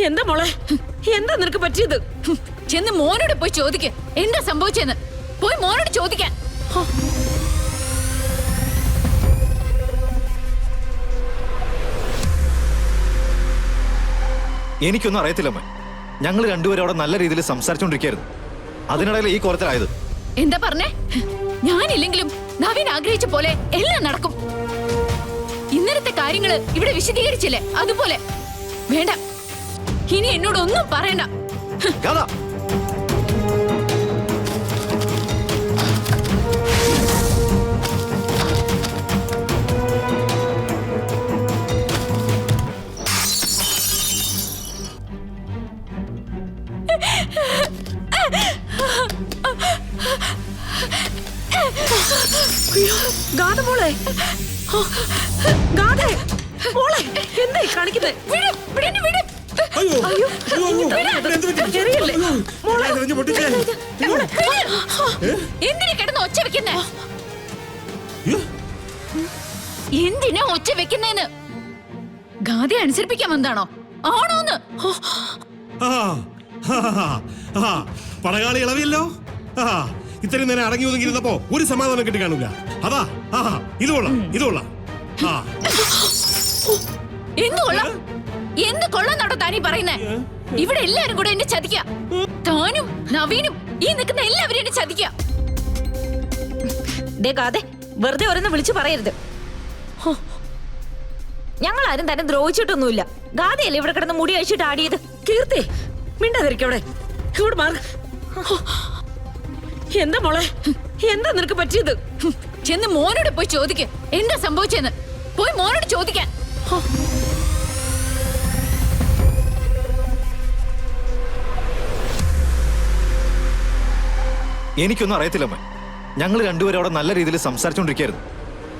എന്താ മോളെ, എന്താ നിനക്ക് പറ്റിയത്? ചെന്ന് മോനോട് പോയി ചോദിക്ക, എന്താ സംഭവിച്ചെന്ന്. പോയി മോനോട് ചോദിക്കാൻ. എനിക്കൊന്നും അറിയത്തില്ലമ്മ. ഞങ്ങൾ രണ്ടുപേരും അവിടെ നല്ല രീതിയിൽ സംസാരിച്ചോണ്ടിരിക്കായിരുന്നു. അതിനിടയിൽ ഈ കോലത്തിലായത്. എന്താ പറഞ്ഞേ? ഞാനില്ലെങ്കിലും നവീൻ ആഗ്രഹിച്ച പോലെ എല്ലാം നടക്കും. ഇന്നലത്തെ കാര്യങ്ങള് ഇവിടെ വിശദീകരിച്ചില്ലേ, അതുപോലെ വേണ്ട. ഇനി എന്നോട് ഒന്നും പറയണ്ട. ഗാഥ മോളെ, ഗാഥ മോളെ, എന്തായി കാണിക്കുന്നത്? എന്തിനാ കിടന്ന് ഒച്ച വെക്കുന്നേ? എന്തിനാ ഒച്ച വെക്കുന്നേന്ന്? ഗാഥയെ അനുസരിപ്പിക്കാൻ വന്നാണോ? ആണോന്ന്? പടകാളി ഇളവിയല്ലോ. ഇത്രയും നേരം അടങ്ങി ഒതുങ്ങിയിരുന്നപ്പോ ഒരു സമാധാനം കിട്ടി കാണൂല. അതാ ഇതുകൊള്ളാം. എന്ത് കൊള്ളാന്നാട്ടോ താനീ പറയുന്നേ? ഇവിടെ എല്ലാരും കൂടെ എന്നെ ചതിക്ക. താനും നവീനും ഈ നിൽക്കുന്ന എല്ലാവരും എന്നെ ചതിക്ക. വെറുതെ ഓരോന്ന് വിളിച്ചു പറയരുത്. ഞങ്ങൾ ആരും തന്നെ ദ്രോഹിച്ചിട്ടൊന്നുമില്ല. ഗാഥയല്ലേ ഇവിടെ കിടന്ന് മുടി അഴിച്ചിട്ട് ആടിയത്. കീർത്തി, മിണ്ടാതിരിക്കവിടെ. ഇവിടെ മാറി. എന്താ മോളെ, എന്താ നിനക്ക് പറ്റിയത്? ചെന്ന് മോനോട് പോയി ചോദിക്ക, എന്താ സംഭവിച്ചെന്ന്. പോയി മോനോട് ചോദിക്കാൻ. എനിക്കൊന്നും അറിയത്തില്ലമ്മ. ഞങ്ങൾ രണ്ടുപേരും അവിടെ നല്ല രീതിയിൽ സംസാരിച്ചോണ്ടിരിക്കായിരുന്നു.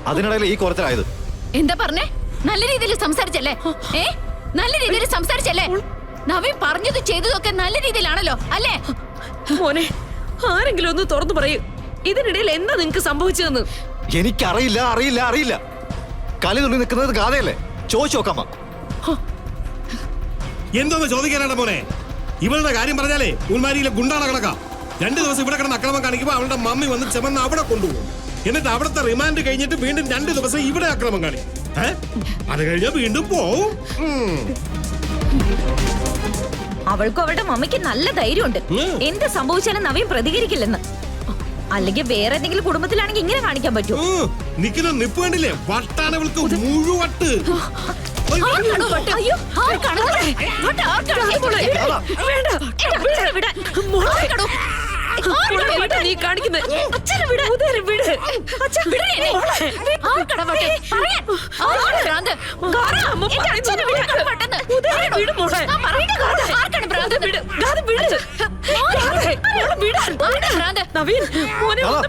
അതിനിടയിൽ ഈ കോലത്തിലായത്. എന്താ പറഞ്ഞേ? നല്ല രീതിയിൽ സംസാരിച്ചല്ലേ? നല്ല രീതിയിൽ സംസാരിച്ചല്ലേ? നവീൻ പറഞ്ഞത് ചെയ്തതൊക്കെ നല്ല രീതിയിലാണല്ലോ അല്ലേ? മോനെ, ആരെങ്കിലും ഒന്ന് തുറന്നു പറയൂ, ഇതിനിടയിൽ എന്താ നിനക്ക് സംഭവിച്ചതെന്ന്. എനിക്കറിയില്ല. കളി തുള്ളി നിൽക്കുന്നത് ഗാഥയല്ലേ? ചോദിച്ചു നോക്കാമ്മ. എന്തോന്ന് ചോദിക്കാനാണ് മോനെ? ഇവളുടെ കാര്യം പറഞ്ഞാലേ ഉൾമാരിയിലെ ഗുണ്ടാണ കണക്കാം. 2 ദിവസം ഇവിടെ കിടന്ന് അക്രമം കാണിക്കുമ്പോ അവളുടെ മമ്മി വന്ന് ചെമന്ന് അവിടെ കൊണ്ടുപോകും. എന്നിട്ട് അവിടുത്തെ റിമാൻഡ് കഴിഞ്ഞിട്ട് വീണ്ടും 2 ദിവസം ഇവിടെ അക്രമം കാണിക്കും. അത് കഴിഞ്ഞാൽ വീണ്ടും പോവും. അവൾക്കും അവളുടെ മമ്മിക്ക് നല്ല ധൈര്യമുണ്ട്. എന്ത് സംഭവിച്ചാലും നവീൻ പ്രതികരിക്കില്ലെന്ന്. അല്ലെങ്കിൽ വേറെ ഏതെങ്കിലും കുടുംബത്തിലാണെങ്കിൽ ഇങ്ങനെ കാണിക്കാൻ പറ്റുമോ? നിൽക്കുന്ന നിപ്പ് കണ്ടില്ലേ? വട്ടാണ് ഇവൾക്ക് മുഴുവട്ട്. നീ കാണിക്കുന്നത്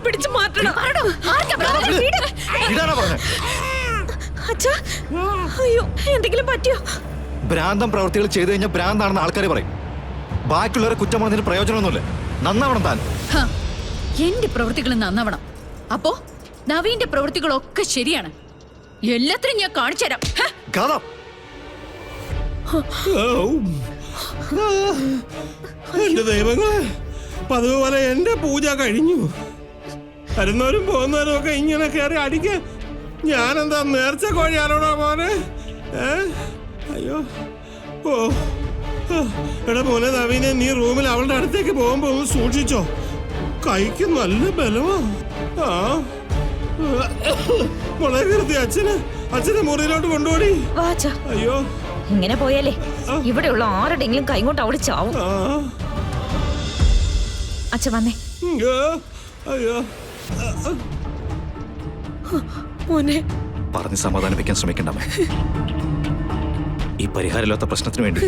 പിടിച്ചു മാറ്റണം. അയ്യോ, എന്തെങ്കിലും പറ്റിയോ? ഭ്രാന്തം പ്രവൃത്തികൾ ചെയ്തു കഴിഞ്ഞാൽ ഭ്രാന്താണെന്ന് ആൾക്കാർ പറയും. ബാക്കിയുള്ളവരെ കുറ്റം പറഞ്ഞതിന് പ്രയോജനമൊന്നുമില്ല. നന്നാവണം താൻ. എന്റെ പ്രവൃത്തികൾ നന്നാവണം. അപ്പോ നവീന്റെ പ്രവൃത്തികളൊക്കെ ശരിയാണ്. എല്ലാത്തിനും ഞാൻ കാണിച്ചു തരാം. എന്റെ ദൈവങ്ങളെ, പതിവ് പോലെ എന്റെ പൂജ കഴിഞ്ഞു. വരുന്നവരും പോകുന്നവരും ഒക്കെ ഇങ്ങനെ കയറി അടിക്കാൻ ഞാനെന്താ നേർച്ച കോഴിയാലോടാ മോനെ? അയ്യോ, ഓ എടാ മോനെ നവീനെ, നീ റൂമിൽ അവളുടെ അടുത്തേക്ക് പോകുമ്പോ ഒന്ന് സൂക്ഷിച്ചോ. കൈക്ക് നല്ല ബലമാ. മോളെ കീർത്തി, അച്ഛനെ മുറിയിലോട്ട് കൊണ്ടുപോടി. അയ്യോ, ഇങ്ങനെ പോയാലേ ഇവിടെയുള്ള ആരുടെങ്കിലും കൈകൊണ്ട് അവിടെ ചാവും. അച്ഛൻ വന്നേ. അയ്യോ, പറഞ്ഞ് സമാധാനിപ്പിക്കാൻ ശ്രമിക്കണ്ടമ്മേ. ഈ പരിഹാരമില്ലാത്ത പ്രശ്നത്തിന് വേണ്ടി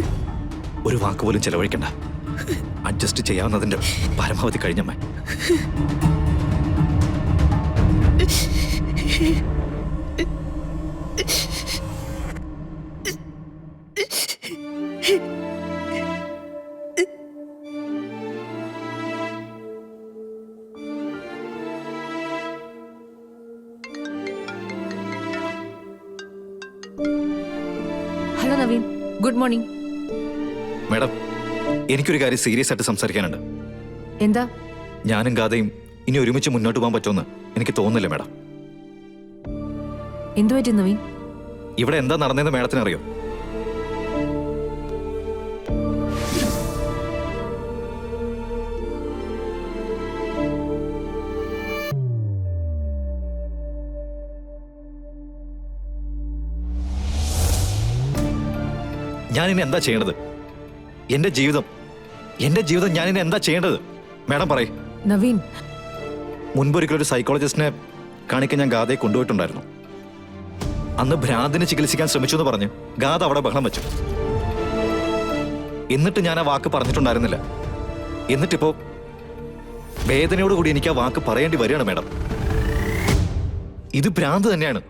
ഒരു വാക്ക് പോലും ചെലവഴിക്കണ്ട. അഡ്ജസ്റ്റ് ചെയ്യാവുന്നതിന്റെ പരമാവധി കഴിഞ്ഞമ്മേ. Hello Naveen, good morning. Madam, എനിക്കൊരു കാര്യം സീരിയസ് ആയിട്ട് സംസാരിക്കാനുണ്ട്. എന്താ? ഞാനും ഗാഥയും ഇനി ഒരുമിച്ച് മുന്നോട്ട് പോകാൻ പറ്റുമെന്ന് എനിക്ക് തോന്നുന്നില്ല മാഡം. എന്തു പറ്റി നവീൻ? ഇവിടെ എന്താ നടന്നതെന്ന് മാഡത്തിന് അറിയോ? ഞാനിനി എന്താ ചെയ്യേണ്ടത്? എന്റെ ജീവിതം ഞാനിനി എന്താ ചെയ്യേണ്ടത്? മാഡം പറയ്. നവീൻ, മുൻപൊരിക്കലൊരു സൈക്കോളജിസ്റ്റിനെ കാണിക്കാൻ ഞാൻ ഗാഥയെ കൊണ്ടുപോയിട്ടുണ്ടായിരുന്നു. അന്ന് ഭ്രാന്തിനെ ചികിത്സിക്കാൻ ശ്രമിച്ചു എന്ന് പറഞ്ഞ് ഗാഥ അവിടെ ബഹളം വെച്ചു. എന്നിട്ട് ഞാൻ ആ വാക്ക് പറഞ്ഞിട്ടുണ്ടായിരുന്നില്ല. എന്നിട്ടിപ്പോ വേദനയോടുകൂടി എനിക്ക് ആ വാക്ക് പറയേണ്ടി വരികയാണ് മാഡം. ഇത് ഭ്രാന്ത് തന്നെയാണ്.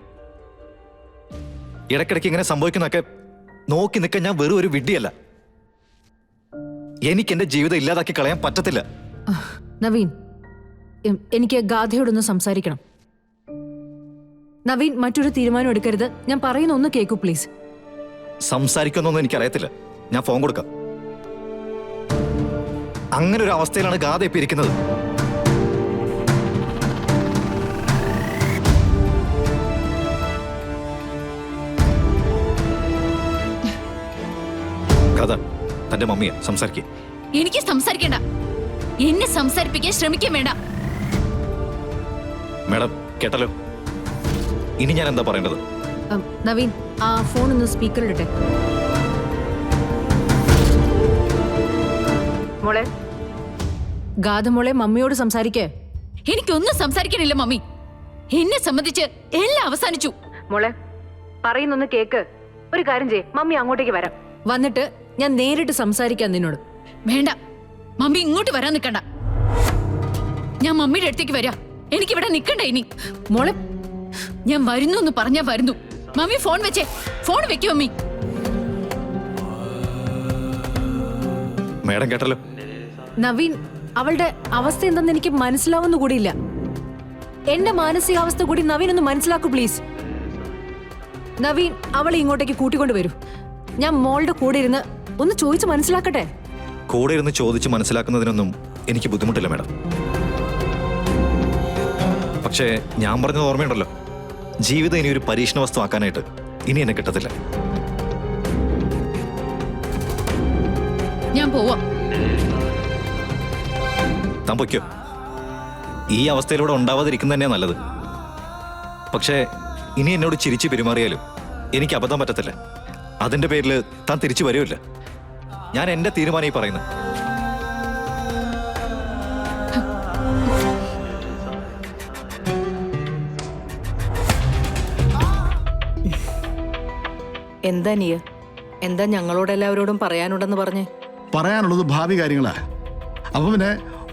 ഇടയ്ക്കിടയ്ക്ക് ഇങ്ങനെ സംഭവിക്കുന്നതൊക്കെ നോക്കി നിൽക്കാൻ ഞാൻ വെറും ഒരു വിഡ്ഢിയല്ല. എനിക്ക് എന്റെ ജീവിതം ഇല്ലാതാക്കി കളയാൻ പറ്റത്തില്ല. നവീൻ, എനിക്ക് ഗാഥയോടൊന്ന് സംസാരിക്കണം. നവീൻ, മറ്റൊരു തീരുമാനം എടുക്കരുത്. ഞാൻ പറയുന്ന ഒന്ന് കേൾക്കൂ പ്ലീസ്. സംസാരിക്കുന്നൊന്നും എനിക്കറിയത്തില്ല. ഞാൻ ഫോൺ കൊടുക്കാം. അങ്ങനെ ഒരു അവസ്ഥയിലാണ് ഗാഥ ഇപ്പൊ ഇരിക്കുന്നത്. ഗാഥ, തന്റെ മമ്മിയെ സംസാരിക്കേ. എനിക്ക് സംസാരിക്കണ്ട. എന്നെ സംസാരിപ്പിക്കാൻ ശ്രമിക്കാൻ വേണ്ട. മാഡം കേട്ടല്ലോ. ഇനി ഞാൻ എന്താ പറയേണ്ടത്? നവീൻ, ആ ഫോൺ ഒന്ന് സ്പീക്കറിലിട്ടെ. മോളെ, ഗാഥ മോളെ, മമ്മിയോട് സംസാരിക്കേ. എനിക്കൊന്നും സംസാരിക്കാനില്ല മമ്മി. എന്നെ സംബന്ധിച്ച് എല്ലാം അവസാനിച്ചു. മോളെ, പറയുന്നൊന്ന് കേക്ക്. ഒരു കാര്യം ചെയ്യ്, മമ്മി അങ്ങോട്ടേക്ക് വരാം. വന്നിട്ട് ഞാൻ നേരിട്ട് സംസാരിക്കാം നിന്നോട്. വേണ്ട, മമ്മി ഇങ്ങോട്ട് വരാൻ നിൽക്കണ്ട. ഞാൻ മമ്മിയുടെ അടുത്തേക്ക് വരാം. എനിക്കിവിടെ നിൽക്കണ്ട ഇനി. മോളെ, ഞാൻ വരുന്നു എന്ന് പറഞ്ഞാ വരുന്നു. മമ്മി ഫോൺ വെച്ചേ. ഫോൺ വെക്കൂ മമ്മി. മാഡം കേട്ടല്ലോ. നവീൻ, അവളുടെ അവസ്ഥ എന്തെന്ന് എനിക്ക് മനസ്സിലാവുന്ന കൂടിയില്ല. എന്റെ മാനസികാവസ്ഥ കൂടി നവീൻ ഒന്ന് മനസ്സിലാക്കൂ പ്ലീസ്. നവീൻ, അവളെ ഇങ്ങോട്ടേക്ക് കൂട്ടിക്കൊണ്ട് വരൂ. ഞാൻ മോളുടെ കൂടെ ഇരുന്ന് ഒന്ന് ചോദിച്ച് മനസ്സിലാക്കട്ടെ. കൂടെ ഇരുന്ന് ചോദിച്ച് മനസ്സിലാക്കുന്നതിനൊന്നും എനിക്ക് ബുദ്ധിമുട്ടില്ല മാഡം. പക്ഷേ ഞാൻ പറഞ്ഞത് ഓർമ്മയുണ്ടല്ലോ, ജീവിതം ഇനി ഒരു പരീക്ഷണ വസ്തു ആക്കാനായിട്ട് ഇനി എന്നെ കിട്ടത്തില്ല. ഞാൻ പോവാ. താൻ പൊയ്ക്കോ. ഈ അവസ്ഥയിലൂടെ ഉണ്ടാവാതിരിക്കുന്ന തന്നെയാ നല്ലത്. പക്ഷേ ഇനി എന്നോട് ചിരിച്ചു പെരുമാറിയാലും എനിക്ക് അബദ്ധം പറ്റത്തില്ല. അതിന്റെ പേരിൽ താൻ തിരിച്ചു വരുമില്ല. ഞാൻ എന്റെ തീരുമാനം ഈ പറയുന്നത്. എന്താ നീ? എന്താ ഞങ്ങളോട് എല്ലാവരോടും പറയാനുണ്ടെന്ന് പറഞ്ഞേ? പറയാനുള്ളത് ഭാവി കാര്യങ്ങളാ. അപ്പൊ പിന്നെ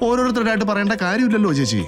ഓരോരുത്തരായിട്ട് പറയേണ്ട കാര്യമില്ലല്ലോ ചേച്ചി.